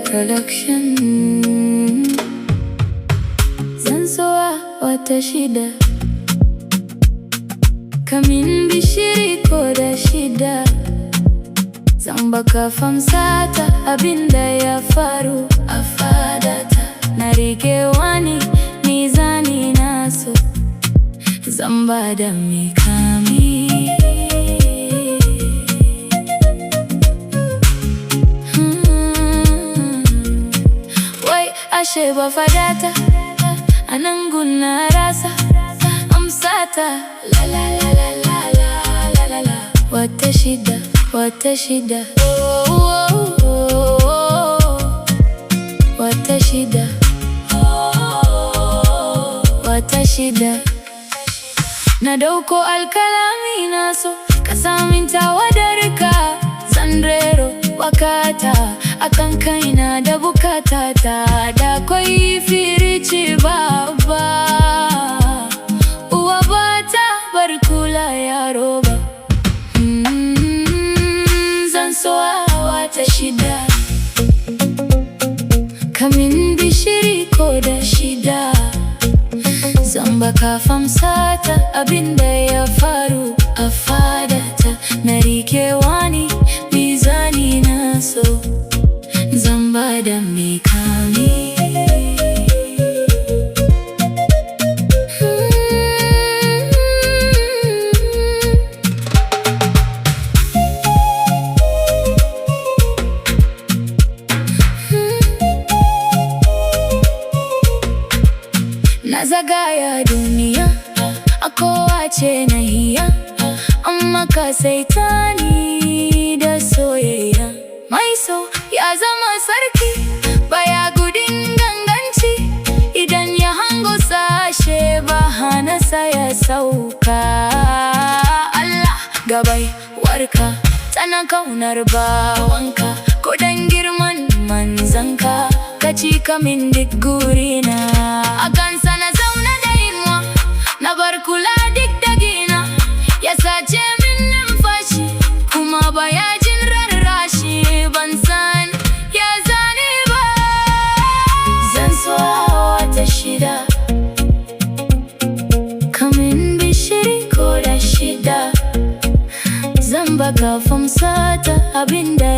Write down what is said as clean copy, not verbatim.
Production. Zan so wata shida, kamin bishiri ko da shida. Zan baka famsata abinda ya faru a fadata. Na rike wani mizani naso, zan bada mikami. Wai ashe ba fadata, anan gun na rasa amsata. La la la la la la la la. Wata shida, wata shida, oh, oh, oh, oh. Wata shida, oh, oh, wata shida. Na dauko alkalami naso, kasamin tawadarka. Zan rero wakata akan kaina da bukatata. Da kwai firici baba, uwa bata bar kula yaro ba. Zan so wata shida, kamin bishiri ko da shida. Zan baka famsata abinda ya faru a fadata. Na rike wani mizani naso, zan bada mikami. Na zagaya duniya, a kowace nahiya, amma ka saitani da soyayya. Mai so ya zama sarki, baya gudun ganganci. Idan ya hango sashe ba hana sa ya sauka. Allah gabai warka, tsana kaunar bawanka. Ko dan girman manzanka, ka cika min duk gurina. A kansa na zauna da yunwa, na bar kula duk da gina. Ya sace min numfashi, kuma baya jin rarrashi. Ban san ya zane ba. Zan so wata shida, kamin bishiri ko da shida. Zan baka famsata abinda